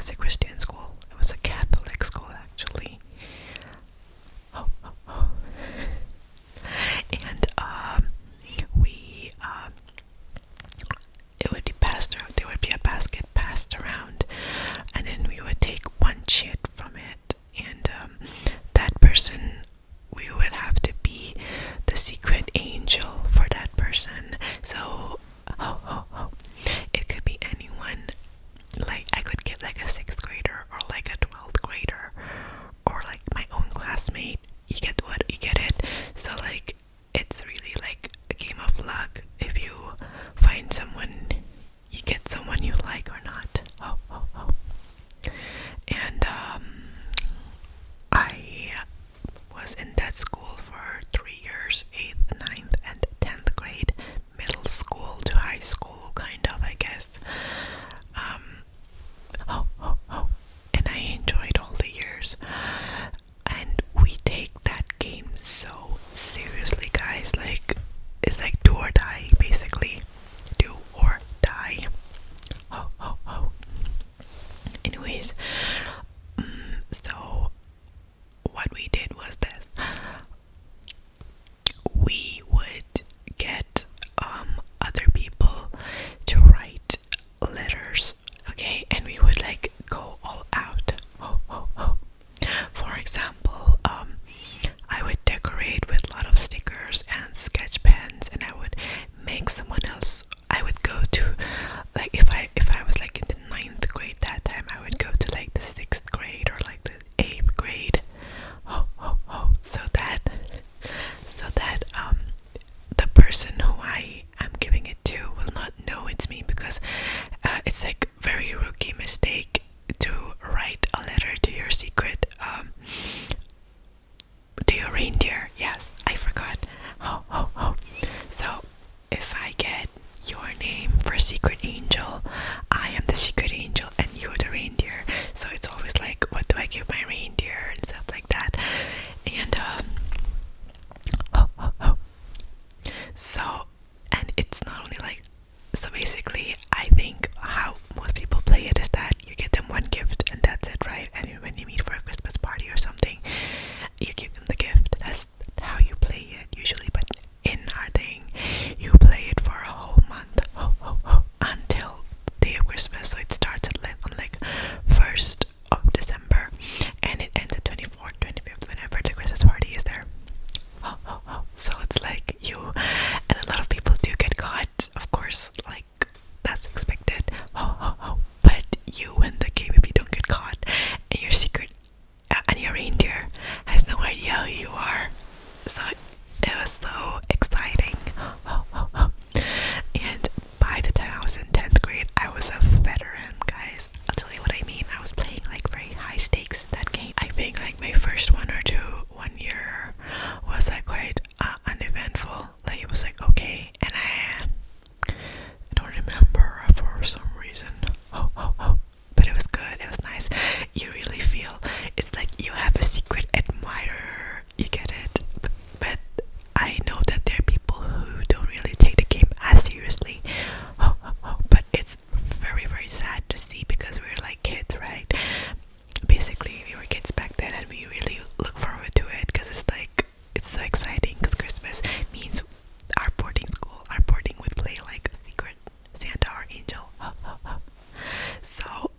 was a Christian school. It was a Catholic school, actually. Oh, oh, oh. And we it would be passed around. There would be a basket passed around, and then we would take one shit from it, and that person, we would have to be the secret angel for that person. So, it could be anyone. Like, I could get like a 6th grader or like a 12th grader or like my own classmate. You get what? You get it? So like, it's really like a game of luck. If you find someone, you get someone you like or not. And I was in that school for 3 years, 8th, 9th, and 10th grade, middle school to high school, kind of, I guess. And I enjoyed all the years. And we take that game so seriously, guys. Like, it's like do or die, basically. Do or die. Anyways, so what we did was this. We would get other people to write letters, okay, and we would like go all out. For example, I would decorate with a lot of stickers and sketch pens, and I would make someone else. I would go to, like, if I was like in the 9th grade that time, I would go to like the 6th grade or like the 8th grade. So that the person who I am giving it to will not know it's me, because it's like very rookie mistake to write a letter to your secret to your reindeer. Yes, I forgot. So if I get your name for secret angel, I am the secret angel and you're the reindeer. So it's always like, what do I give my reindeer and stuff like that. And so, and it's not only like, so basically I think how most people play it is that you get them one gift and that's it, right? And when you meet for a Christmas party or something, you give them the gift. That's how you play it usually. But in our thing, you play it for a whole month, until the day of Christmas. So it starts at on like 1st of December and it ends at 24th, 25th, whenever the Christmas party is there. So it's like you, and a lot of people do get caught, of course, like that's expected. But you win the game if you don't get caught, and your secret and your reindeer has no idea who you are. So it was so exciting. And by the time I was in 10th grade, I was a veteran, guys. I'll tell you what I mean. I was playing like very high stakes in that game. I think like my first 1 year was like quite uneventful. Like it was like okay, and I don't remember for some reason. But it was good. It was nice. You really feel it's like you have a secret admirer. You get it. But I know that there are people who don't really take the game as seriously. But it's very, very sad to see, because we were like kids, right? Basically, we were kids back then, and we really look forward to it because it's like, it's so exciting, because Christmas means our boarding would play like a secret Santa or angel. So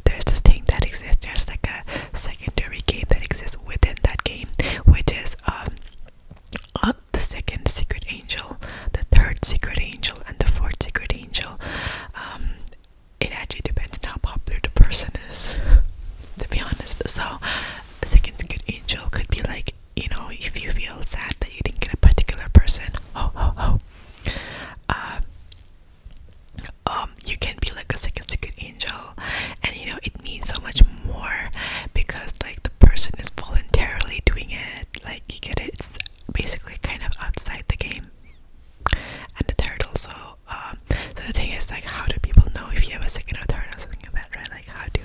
there's this thing that exists. There's like a secondary game that exists within that game, which is the second secret angel, the third secret angel, and the fourth secret angel. It actually depends on how popular the person is, to be honest. So a second secret angel could be like, you know, if you feel sad that you didn't get a particular person, you can be like a second secret angel, and you know it means so much more, because like the person is voluntarily doing it. Like, you get it. It's basically kind of outside the game. And the third also, so the thing is like, how do people know if you have a second or third or something like that, right? Like, how do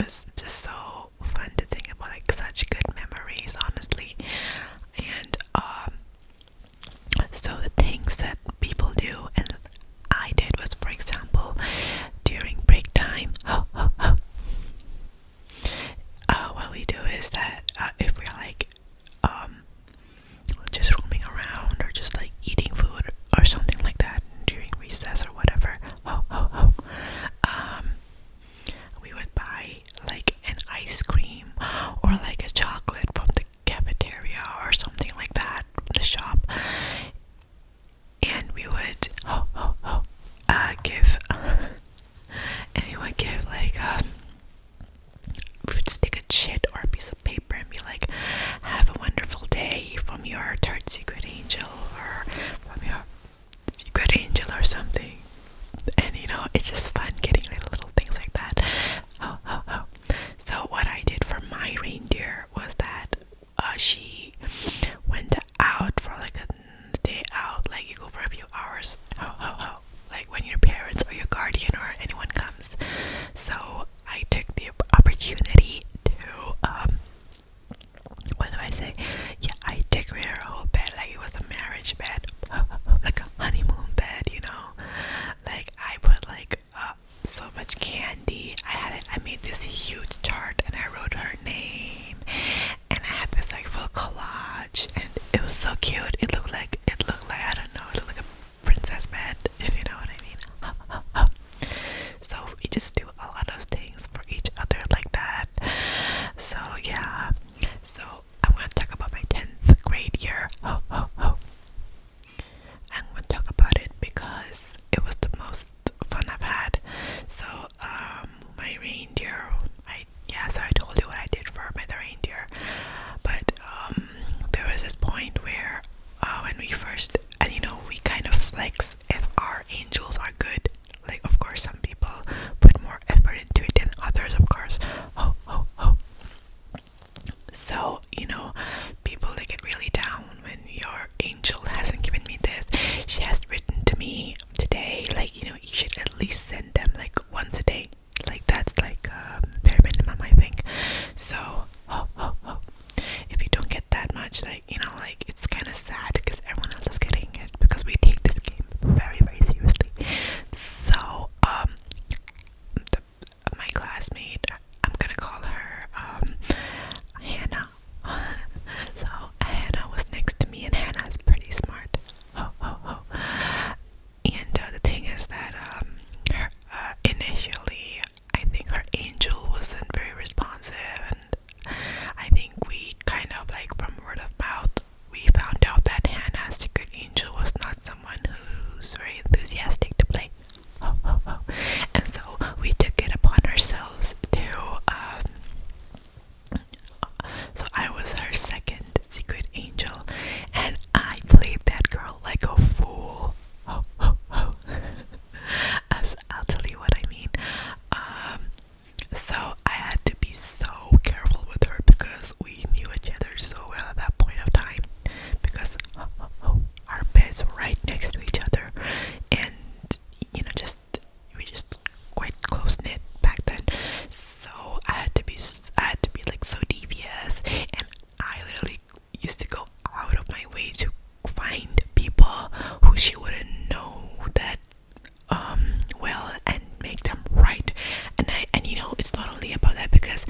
was just so fun to think about, like such good memories, honestly. And so the things that people do and I did was, for example, during break time, what we do is that if we're like just roaming around or just like eating food or something like that during recess or whatever, we would buy like an ice cream or like a chocolate from the cafeteria or something like that from the shop, and we would give and we would give like we would stick a chit or a piece of paper and be like, have a wonderful day from your third secret angel or from your secret angel or something. And you know, it's just fun getting little things like that. So what I did for my reindeer was that she went out for like a day out, like you go for a few hours, like when your parents or your guardian or anyone comes. So I took the opportunity to what do I say? Yeah, I decorated her whole bed like it was a marriage bed, like a honeymoon bed, you know. Like I put like so much candy. I made this huge chart and I wrote her name, and I had this like full collage, and it was so cute. It looked like I don't know, it looked like a princess bed, if you know what I mean. So we just do a lot of things for each other like that. So yeah. So I'm gonna talk about my 10th grade year. I'm gonna talk about it because it was the most fun I've had. So my reindeer, so I told you what I did for my reindeer. But there was this point where when we first, and you know, we kind of flex if our angels are good. Like of course some people put more effort into it than others, of course. So, you know, people, they get really down when your angel hasn't given me this. She has written to me today, like, you know, you should at least send them like once a day. Like that's like bare minimum, I think. So, if you don't get that much, like, you know, like it's kind of sad because everyone else is getting it, because we take this game very, very seriously. So, my classmate, I'm gonna call her Hannah. So Hannah was next to me, and Hannah is pretty smart. And the thing is that her, initially, I think her angel wasn't very responsive, and I think we kind of like from word of mouth, we found out that Hannah's secret angel was not someone who's very enthusiastic to play. And so we took it upon ourselves to so I was her second secret angel, and I played that girl like a fool. As I'll tell you what I mean. So I had to be so careful with her because we knew each other so well at that point of time, because our beds were right next to each other, and you know, we just quite close knit back then. So I had to be like so devious, and I literally used to go out of my way to find people who she wouldn't know that well, and make them right. And you know, it's not only about that, because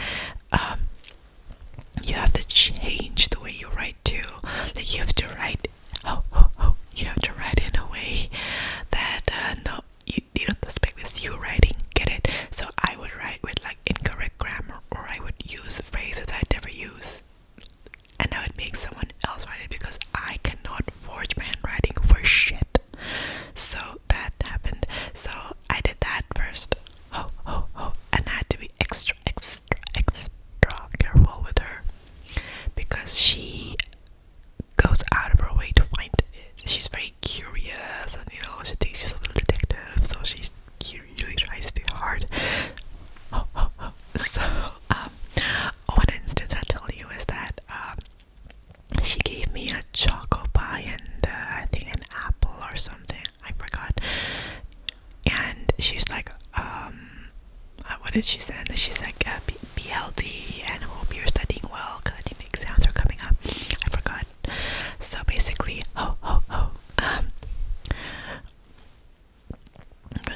you have to change the way you write too. Like you have to write you have to write in a way that no, you don't expect this you writing, get it? So I would write with like incorrect grammar, or I would use phrases I'd never use, and I would make someone else write it because I cannot forge my handwriting for shit. So that happened. So I did that first. And I had to be extra careful with her, because she goes out of her way to find it. She's very curious, and you know, she thinks she's a little detective, so she really tries too hard. So one instance I'll tell you is that she gave me a choco pie and I think an apple or something, I forgot. And she's like, what did she send? She's like, healthy and hope you're studying well because I think the exams are coming up. I forgot. So basically, what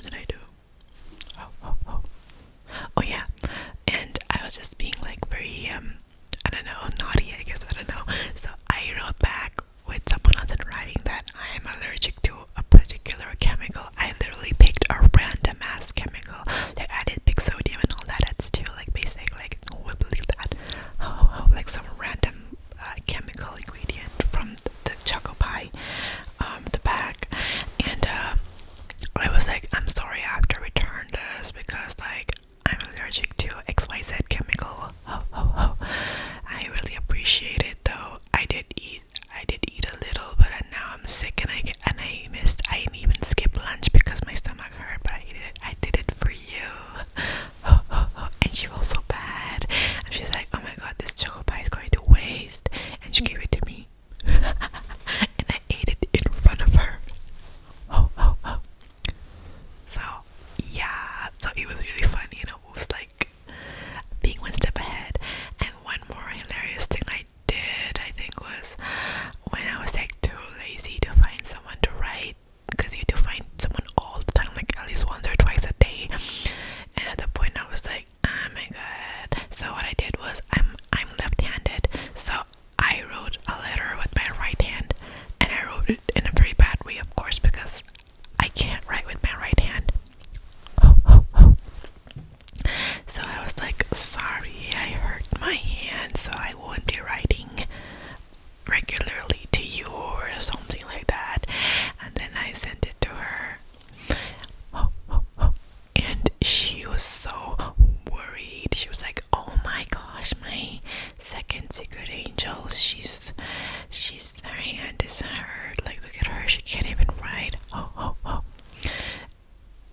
did I do? Oh yeah, and I was just being like very I don't know, naughty, I guess, I don't know. So I wrote back with someone else in writing that I am allergic to a particular chemical. I literally picked a random ass chemical. Like I did pick sodium and all that. That's too like basic. Like who would believe that? Like some random chemical ingredient from the choco pie, the bag, and I was like, I'm sorry, I have to return this because like I'm allergic to XYZ chemical. I really appreciate it though. I did eat a little, but now I'm sick and I even skipped lunch because my stomach hurt, but I did it for you. And she felt so bad. And she's like, oh my god, this chocolate pie is going to waste. And she gave it to me. And I ate it in front of her. So yeah, so it was really funny, you know, it was like being one step ahead. And one more hilarious thing I did, I think, was when I was like too lazy to find someone to write, because you have to find someone all the time, like at least once or twice a day. And at the point I was like, oh my god. So what I did was I'm left-handed, so I wrote a letter with my right hand, and I wrote it in a very bad way, of course, because I can't write with my right hand. So I was like, sorry, I hurt my hand, so I won't be writing regularly to you or something like that. And then I sent it to her. And she was so worried. She was like, oh my gosh, my second secret angel, she's her hand is hurt. Like, look at her, she can't even write.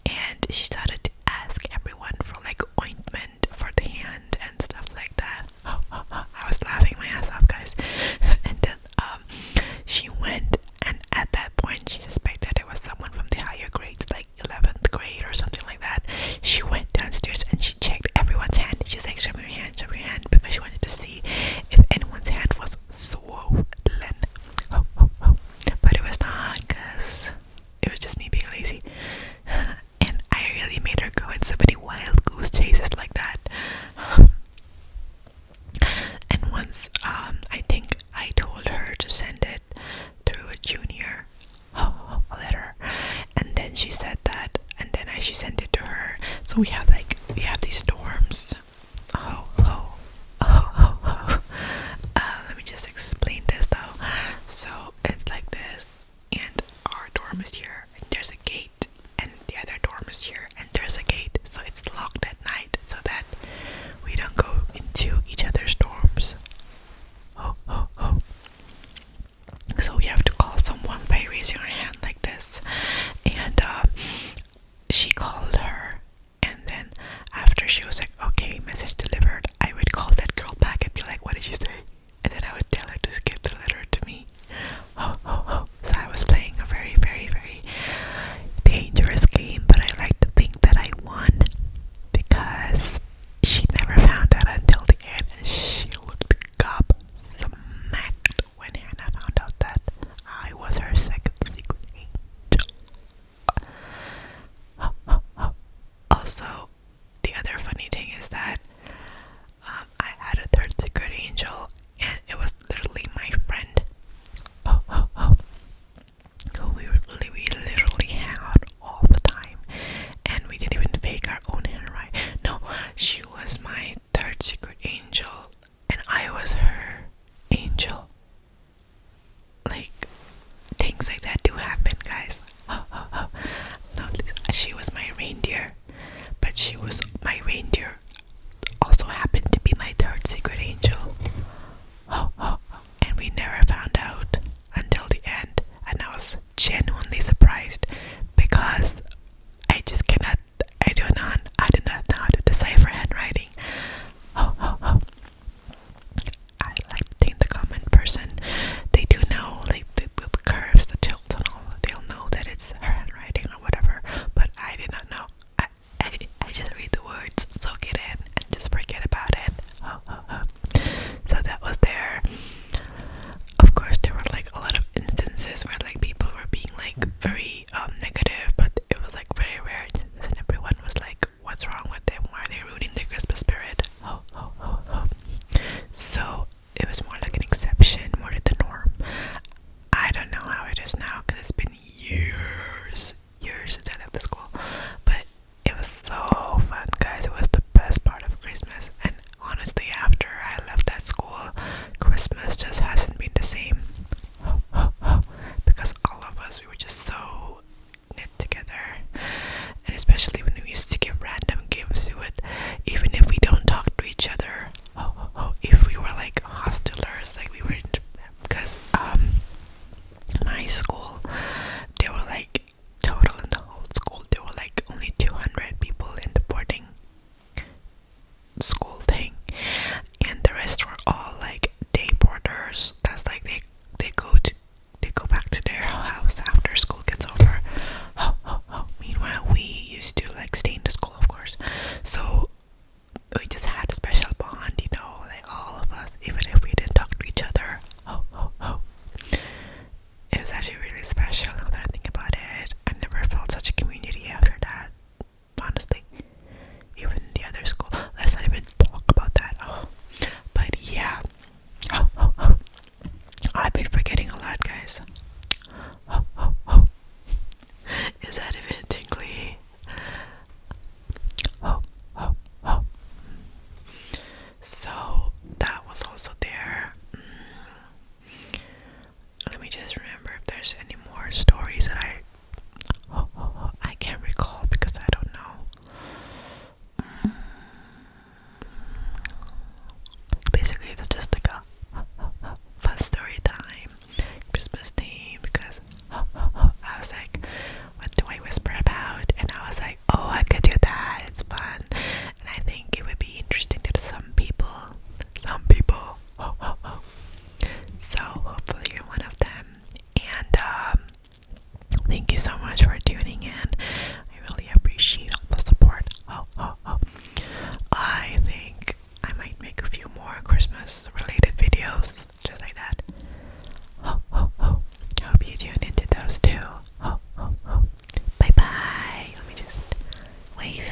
And she started to ask everyone for like ointment for the hand and stuff like that. I was laughing my ass off, guys. And then she went, and at that point she suspected it was someone from the higher grades, like 11th grade or something like that. She went downstairs and she checked everyone's hand. She's like, show me your hand, because she wanted to see if anyone's hand was swollen. But it was not, because it was just me being lazy. And I really made her go in so many wild goose chases like that. And once, I think I told her to send it to a junior, a letter, and then she said that, and then she sent it to her. So we have these dorms. Let me just explain this though. So it's like this, and our dorm is here, and there's a gate, and the other dorm is here, and there's a gate. So it's locked at night so that we don't go into each other's dorms. So we have to call someone by raising our hand like this, and she called her, and then videos too. Ho, ho, ho. Bye bye. Let me just wave.